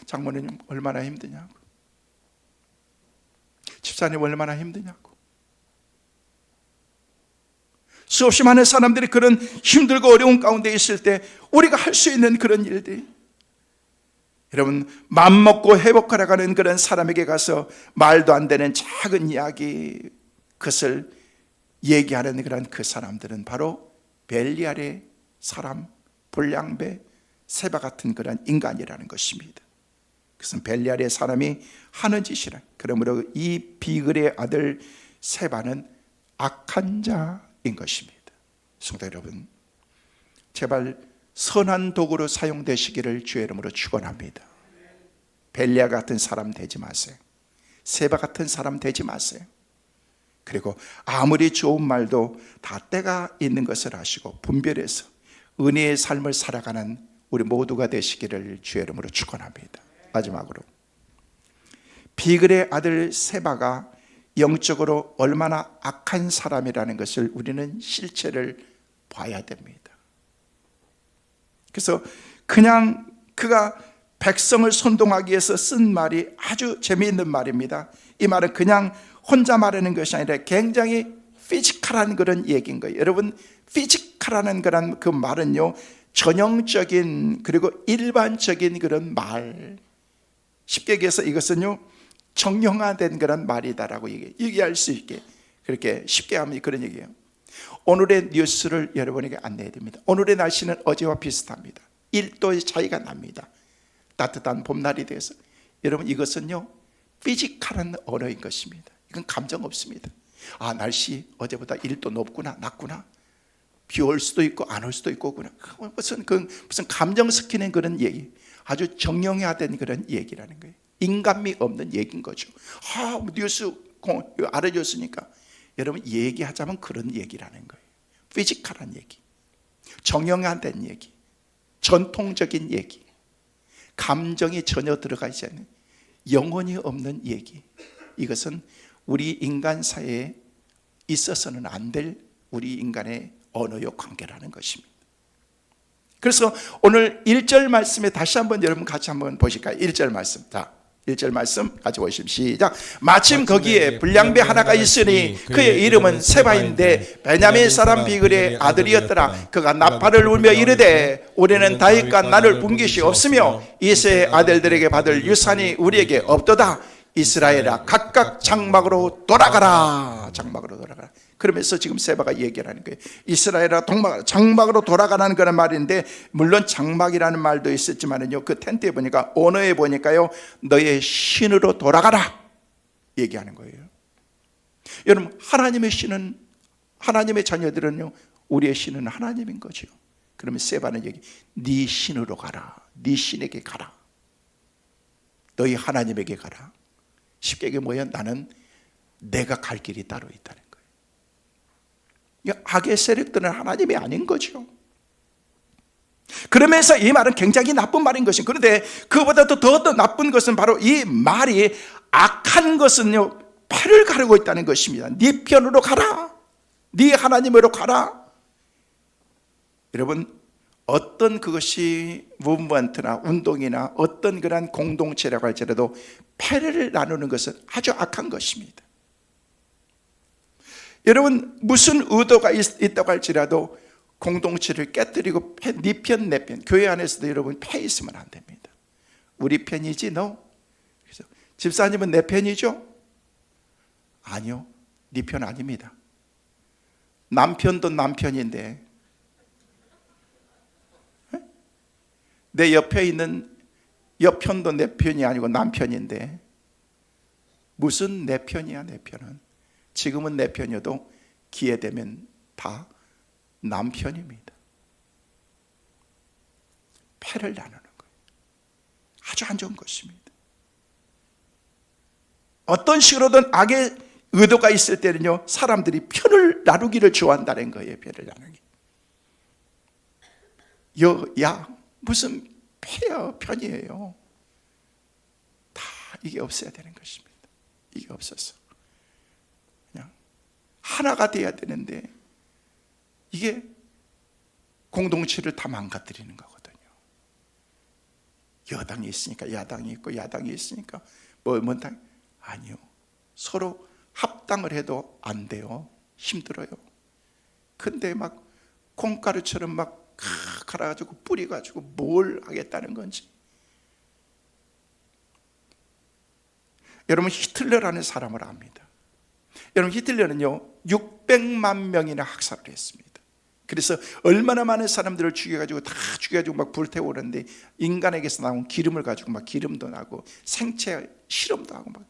장모님 얼마나 힘드냐고, 집사님 얼마나 힘드냐고. 수없이 많은 사람들이 그런 힘들고 어려운 가운데 있을 때 우리가 할 수 있는 그런 일들이, 여러분, 맘먹고 회복하려가는 그런 사람에게 가서 말도 안 되는 작은 이야기, 그것을 얘기하는 그런 그 사람들은 바로 벨리알의 사람, 불량배, 세바 같은 그런 인간이라는 것입니다. 그것은 벨리알의 사람이 하는 짓이라. 그러므로 이 비글의 아들 세바는 악한 자인 것입니다. 성도 여러분, 제발 선한 도구로 사용되시기를 주의 이름으로 축원합니다. 벨리알 같은 사람 되지 마세요. 세바 같은 사람 되지 마세요. 그리고 아무리 좋은 말도 다 때가 있는 것을 아시고 분별해서 은혜의 삶을 살아가는 우리 모두가 되시기를 주의 이름으로 축원합니다. 마지막으로, 비글의 아들 세바가 영적으로 얼마나 악한 사람이라는 것을 우리는 실체를 봐야 됩니다. 그래서 그냥 그가 백성을 선동하기 위해서 쓴 말이 아주 재미있는 말입니다. 이 말은 그냥 혼자 말하는 것이 아니라 굉장히 피지컬한 그런 얘기인 거예요. 여러분, 피지컬하는 그런 그 말은요 전형적인 그리고 일반적인 그런 말, 쉽게 얘기해서 이것은요 정형화된 그런 말이다라고 얘기할 수 있게, 그렇게 쉽게 하면 그런 얘기예요. 오늘의 뉴스를 여러분에게 안내해 드립니다. 오늘의 날씨는 어제와 비슷합니다. 1도의 차이가 납니다. 따뜻한 봄날이 돼서. 여러분, 이것은요 피지컬한 언어인 것입니다. 이건 감정 없습니다. 아, 날씨 어제보다 1도 높구나, 낮구나, 비 올 수도 있고 안 올 수도 있고, 무슨 감정 섞이는 그런 얘기. 아주 정형화된 그런 얘기라는 거예요. 인간미 없는 얘기인 거죠. 뉴스 알아줬으니까. 여러분, 얘기하자면 그런 얘기라는 거예요. 피지컬한 얘기, 정형화된 얘기, 전통적인 얘기, 감정이 전혀 들어가 있지 않는, 영혼이 없는 얘기. 이것은 우리 인간 사회에 있어서는 안 될 우리 인간의 언어요 관계라는 것입니다. 그래서 오늘 1절 말씀에 다시 한번 여러분 같이 한번 보실까요? 1절 말씀. 자, 1절 말씀 같이 보시면 시작. 마침 거기에 불량배 하나가 있으니 그의 이름은 세바인데 베냐민 사람 비글의 아들이었더라. 그가 나팔을 울며 이르되 우리는 다윗과 나를 본 것이 없으며 이새의 아들들에게 받을 유산이 우리에게 없도다. 이스라엘아, 각각 장막으로 돌아가라. 장막으로 돌아가라. 그러면서 지금 세바가 얘기를 하는 거예요. 이스라엘아, 장막으로 돌아가라는 그런 말인데, 물론 장막이라는 말도 있었지만은요, 그 텐트에 보니까, 언어에 보니까요, 너의 신으로 돌아가라 얘기하는 거예요. 여러분, 하나님의 신은, 하나님의 자녀들은요, 우리의 신은 하나님인 거죠. 그러면 세바는 얘기, 네 신으로 가라. 네 신에게 가라. 너희 하나님에게 가라. 쉽게 얘기하면 뭐야? 나는 내가 갈 길이 따로 있다는 거예요. 악의 세력들은 하나님이 아닌 거죠. 그러면서 이 말은 굉장히 나쁜 말인 것입니다. 그런데 그보다도 더 나쁜 것은 바로 이 말이 악한 것은요, 패를 가르고 있다는 것입니다. 네 편으로 가라. 네 하나님으로 가라. 여러분, 어떤 그것이 무브먼트나 운동이나 어떤 그런 공동체라고 할지라도 패를 나누는 것은 아주 악한 것입니다. 여러분, 무슨 의도가 있다고 할지라도 공동체를 깨뜨리고 네 편, 내 편, 교회 안에서도 여러분 패 있으면 안 됩니다. 우리 편이지 너? 그래서 집사님은 내 편이죠? 아니요, 네 편 아닙니다. 남편도 남편인데 내 옆에 있는 옆편도 내 편이 아니고 남편인데 무슨 내 편이야? 내 편은 지금은 내 편이어도 기회 되면 다 남편입니다. 패를 나누는 거예요. 아주 안 좋은 것입니다. 어떤 식으로든 악의 의도가 있을 때는요, 사람들이 편을 나누기를 좋아한다는 거예요. 편을 나누기. 야, 무슨 편이에요. 다 이게 없어야 되는 것입니다. 이게 없어서 그냥 하나가 돼야 되는데 이게 공동체를 다 망가뜨리는 거거든요. 여당이 있으니까 야당이 있고 야당이 있으니까 뭔당 아니요. 서로 합당을 해도 안 돼요. 힘들어요. 근데 막 콩가루처럼 막 갈아가지고 뿌려가지고 뭘 하겠다는 건지. 여러분, 히틀러라는 사람을 압니다. 여러분, 히틀러는요 600만 명이나 학살을 했습니다. 그래서 얼마나 많은 사람들을 죽여가지고 다 죽여가지고 막 불태우고 그러는데, 인간에게서 나온 기름을 가지고 막 기름도 나고 생체 실험도 하고 막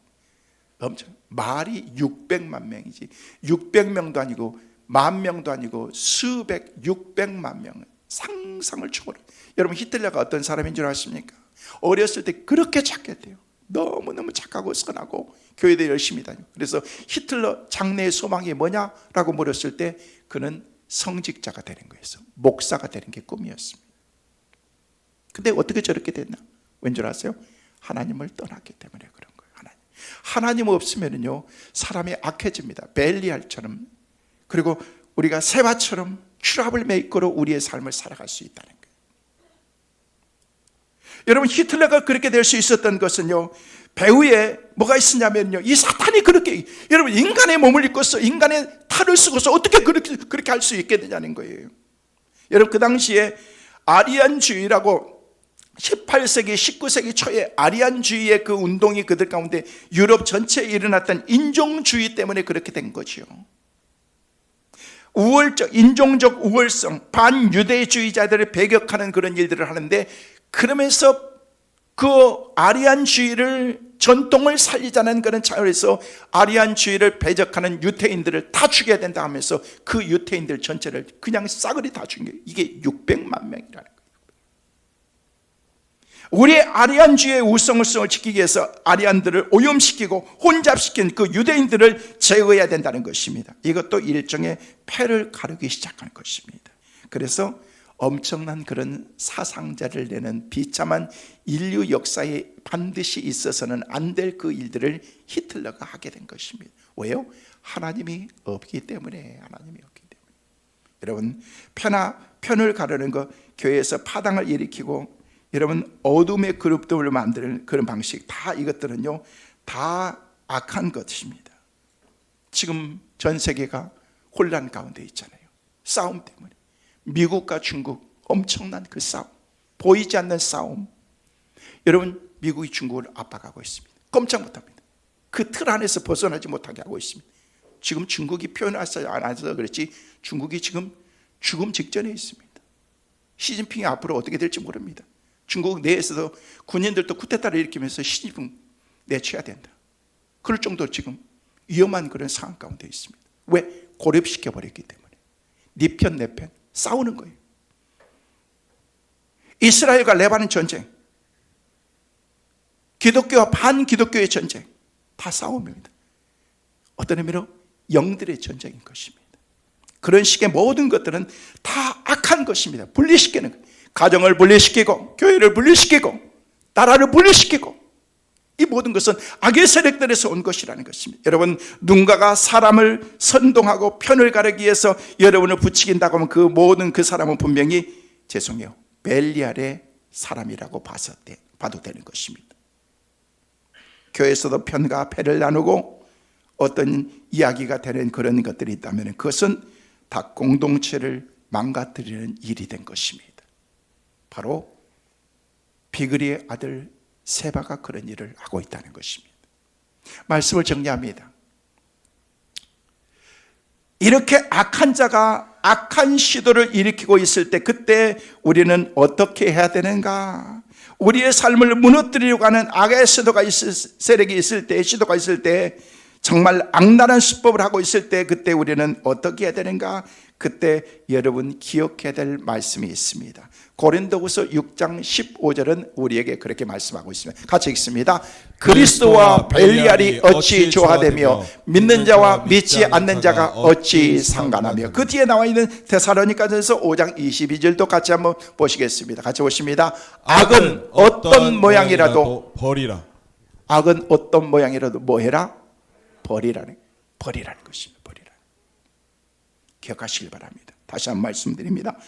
엄청, 말이 600만 명이지 600명도 아니고 10,000명도 아니고 수백 600만 명은 상상을 초월해. 여러분, 히틀러가 어떤 사람인 줄 아십니까? 어렸을 때 그렇게 착했대요. 너무너무 착하고 선하고 교회도 열심히 다니고. 그래서 히틀러 장래의 소망이 뭐냐라고 물었을 때 그는 성직자가 되는 거였어. 목사가 되는 게 꿈이었습니다. 근데 어떻게 저렇게 됐나? 왠 줄 아세요? 하나님을 떠났기 때문에 그런 거예요. 하나님 없으면요 사람이 악해집니다. 벨리알처럼. 그리고 우리가 세바처럼 트러블 메이커로 우리의 삶을 살아갈 수 있다는 거예요. 여러분, 히틀러가 그렇게 될 수 있었던 것은요, 배후에 뭐가 있었냐면요, 이 사탄이 그렇게, 여러분, 인간의 몸을 입고서 인간의 탈을 쓰고서 어떻게 그렇게 할 수 있겠느냐는 거예요. 여러분, 그 당시에 아리안주의라고 18세기, 19세기 초에 아리안주의의 그 운동이 그들 가운데 유럽 전체에 일어났던 인종주의 때문에 그렇게 된 거죠. 우월적, 인종적 우월성, 반유대주의자들을 배격하는 그런 일들을 하는데, 그러면서 그 아리안주의를, 전통을 살리자는 그런 차원에서 아리안주의를 배적하는 유태인들을 다 죽여야 된다 하면서 그 유태인들 전체를 그냥 싸그리 다 죽인 거예요. 이게 600만 명이라는 거예요. 우리의 아리안주의 우성성을 지키기 위해서 아리안들을 오염시키고 혼잡시킨 그 유대인들을 제거해야 된다는 것입니다. 이것도 일종의 패를 가르기 시작한 것입니다. 그래서 엄청난 그런 사상자를 내는 비참한 인류 역사에 반드시 있어서는 안 될 그 일들을 히틀러가 하게 된 것입니다. 왜요? 하나님이 없기 때문에. 하나님이 없기 때문에. 여러분, 편을 가르는 거, 교회에서 파당을 일으키고 여러분 어둠의 그룹들을 만드는 그런 방식, 다 이것들은요 다 악한 것입니다. 지금 전 세계가 혼란 가운데 있잖아요. 싸움 때문에. 미국과 중국 엄청난 그 싸움, 보이지 않는 싸움. 여러분, 미국이 중국을 압박하고 있습니다. 꼼짝 못합니다. 그 틀 안에서 벗어나지 못하게 하고 있습니다. 지금 중국이 표현하지 않아서 그렇지 중국이 지금 죽음 직전에 있습니다. 시진핑이 앞으로 어떻게 될지 모릅니다. 중국 내에서도 군인들도 쿠데타를 일으키면서 시진핑 내쳐야 된다. 그럴 정도로 지금 위험한 그런 상황 가운데 있습니다. 왜? 고립시켜버렸기 때문에. 네 편 내 편 싸우는 거예요. 이스라엘과 레바논 전쟁, 기독교와 반기독교의 전쟁, 다 싸움입니다. 어떤 의미로 영들의 전쟁인 것입니다. 그런 식의 모든 것들은 다 악한 것입니다. 분리시키는 거예요. 가정을 분리시키고 교회를 분리시키고 나라를 분리시키고, 이 모든 것은 악의 세력들에서 온 것이라는 것입니다. 여러분, 누군가가 사람을 선동하고 편을 가르기 위해서 여러분을 부추긴다고 하면 그 모든 그 사람은 분명히 죄송해요, 벨리알의 사람이라고 봐도 되는 것입니다. 교회에서도 편과 패를 나누고 어떤 이야기가 되는 그런 것들이 있다면 그것은 다 공동체를 망가뜨리는 일이 된 것입니다. 바로 비그리의 아들 세바가 그런 일을 하고 있다는 것입니다. 말씀을 정리합니다. 이렇게 악한 자가 악한 시도를 일으키고 있을 때, 그때 우리는 어떻게 해야 되는가? 우리의 삶을 무너뜨리려고 하는 악의 세력이 있을 때, 시도가 있을 때, 정말 악랄한 수법을 하고 있을 때, 그때 우리는 어떻게 해야 되는가? 그때 여러분 기억해야 될 말씀이 있습니다. 고린도후서 6장 15절은 우리에게 그렇게 말씀하고 있습니다. 같이 읽습니다. 그리스도와 벨리알이 어찌 조화되며 믿는 자와 믿지 않는 자가 어찌 상관하며. 그 뒤에 나와 있는 데살로니가전서 5장 22절도 같이 한번 보시겠습니다. 같이 보십니다. 악은 어떤 모양이라도 버리라. 악은 어떤 모양이라도 뭐 해라? 버리라는 것입니다. 버리라. 기억하시길 바랍니다. 다시 한번 말씀드립니다.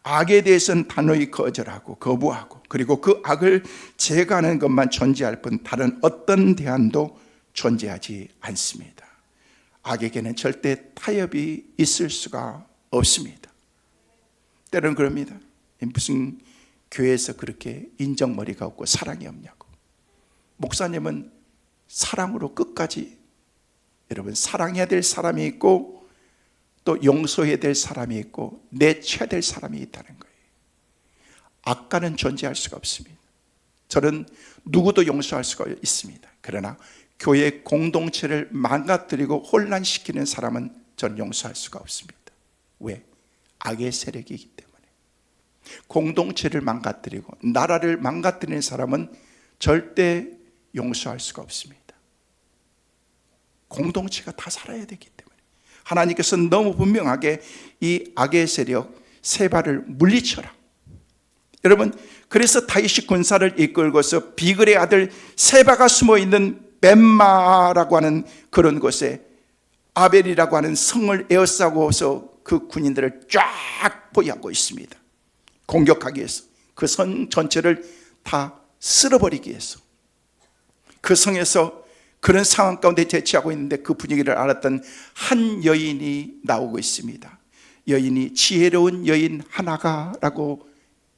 악에 대해서는 단호히 거절하고 거부하고, 그리고 그 악을 제거하는 것만 존재할 뿐 다른 어떤 대안도 존재하지 않습니다. 악에게는 절대 타협이 있을 수가 없습니다. 때로는 그럽니다. 무슨 교회에서 그렇게 인정머리가 없고 사랑이 없냐고. 목사님은 사랑으로 끝까지, 여러분, 사랑해야 될 사람이 있고 또 용서해야 될 사람이 있고 내쳐야 될 사람이 있다는 거예요. 악과는 존재할 수가 없습니다. 저는 누구도 용서할 수가 있습니다. 그러나 교회 공동체를 망가뜨리고 혼란시키는 사람은 저는 용서할 수가 없습니다. 왜? 악의 세력이기 때문에. 공동체를 망가뜨리고 나라를 망가뜨리는 사람은 절대 용서할 수가 없습니다. 공동체가 다 살아야 되기 때문에 하나님께서는 너무 분명하게 이 악의 세력 세바를 물리쳐라. 여러분, 그래서 다윗이 군사를 이끌고서 비글의 아들 세바가 숨어있는 벤마라고 하는 그런 곳에 아벨이라고 하는 성을 에워싸고서 그 군인들을 쫙 포위하고 있습니다. 공격하기 위해서, 그 성 전체를 다 쓸어버리기 위해서. 그 성에서 그런 상황 가운데 대치하고 있는데 그 분위기를 알았던 한 여인이 나오고 있습니다. 여인이 지혜로운 여인 하나가라고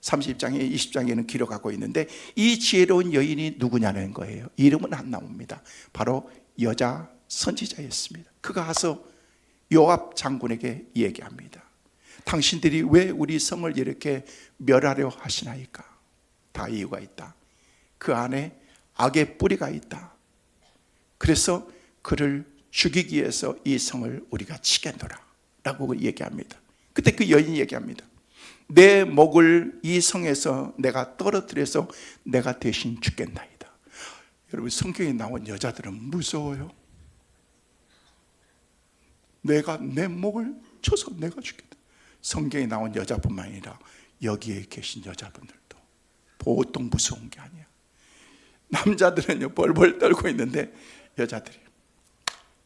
30장에 20장에는 기록하고 있는데, 이 지혜로운 여인이 누구냐는 거예요. 이름은 안 나옵니다. 바로 여자 선지자였습니다. 그가 가서 요압 장군에게 얘기합니다. 당신들이 왜 우리 성을 이렇게 멸하려 하시나이까? 다 이유가 있다. 그 안에 악의 뿌리가 있다. 그래서 그를 죽이기 위해서 이 성을 우리가 치겠노라 라고 얘기합니다. 그때 그 여인이 얘기합니다. 내 목을 이 성에서 내가 떨어뜨려서 내가 대신 죽겠나이다. 여러분, 성경에 나온 여자들은 무서워요. 내가 내 목을 쳐서 내가 죽겠다. 성경에 나온 여자뿐만 아니라 여기에 계신 여자분들도 보통 무서운 게 아니야. 남자들은요 벌벌 떨고 있는데 여자들이.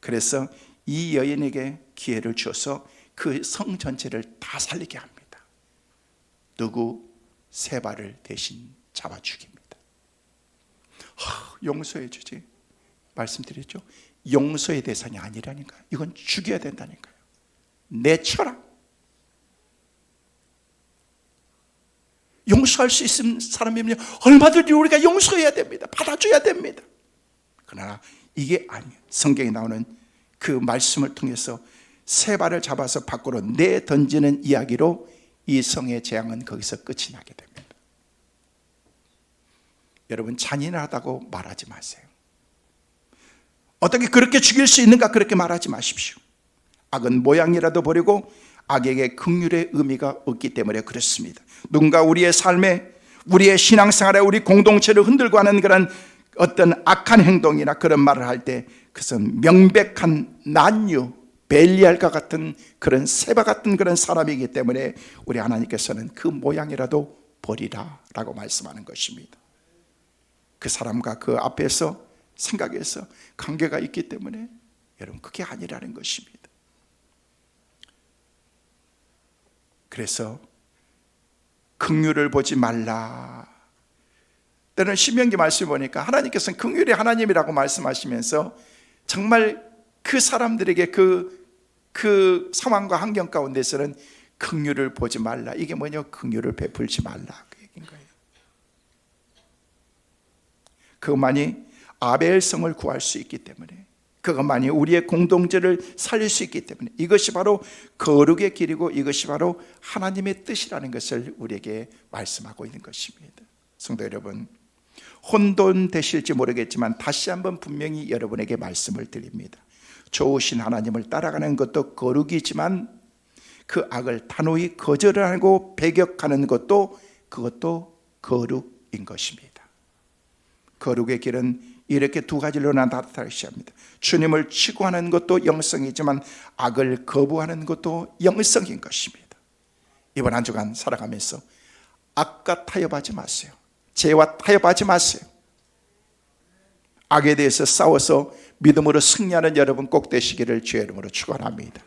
그래서 이 여인에게 기회를 주어서 그 성 전체를 다 살리게 합니다. 누구? 세바를 대신 잡아 죽입니다. 용서해 주지. 말씀드렸죠? 용서의 대상이 아니라니까요. 이건 죽여야 된다니까요. 내쳐라. 용서할 수 있는 사람이면 얼마든지 우리가 용서해야 됩니다. 받아줘야 됩니다. 그러나 이게 아니에요. 성경에 나오는 그 말씀을 통해서 세바를 잡아서 밖으로 내던지는 이야기로 이 성의 재앙은 거기서 끝이 나게 됩니다. 여러분, 잔인하다고 말하지 마세요. 어떻게 그렇게 죽일 수 있는가 그렇게 말하지 마십시오. 악은 모양이라도 버리고 악에게 긍휼의 의미가 없기 때문에 그렇습니다. 누군가 우리의 삶에, 우리의 신앙생활에, 우리 공동체를 흔들고 하는 그런 어떤 악한 행동이나 그런 말을 할 때 그것은 명백한 난유, 벨리알과 같은 그런 세바 같은 그런 사람이기 때문에 우리 하나님께서는 그 모양이라도 버리라 라고 말씀하는 것입니다. 그 사람과 그 앞에서 생각해서 관계가 있기 때문에 여러분, 그게 아니라는 것입니다. 그래서 긍휼을 보지 말라. 때는 신명기 말씀 보니까 하나님께서는 긍휼의 하나님이라고 말씀하시면서 정말 그 사람들에게 그 상황과 환경 가운데서는 긍휼을 보지 말라. 이게 뭐냐? 긍휼을 베풀지 말라, 그 얘기인 거예요. 그것만이 아벨성을 구할 수 있기 때문에, 그것만이 우리의 공동체를 살릴 수 있기 때문에, 이것이 바로 거룩의 길이고 이것이 바로 하나님의 뜻이라는 것을 우리에게 말씀하고 있는 것입니다. 성도 여러분, 혼돈되실지 모르겠지만 다시 한번 분명히 여러분에게 말씀을 드립니다. 좋으신 하나님을 따라가는 것도 거룩이지만 그 악을 단호히 거절하고 배격하는 것도, 그것도 거룩인 것입니다. 거룩의 길은 이렇게 두 가지로 나타나시 합니다. 주님을 추구하는 것도 영성이지만 악을 거부하는 것도 영성인 것입니다. 이번 한 주간 살아가면서 악과 타협하지 마세요. 죄와 타협하지 마세요. 악에 대해서 싸워서 믿음으로 승리하는 여러분 꼭 되시기를 주의 이름으로 축원합니다.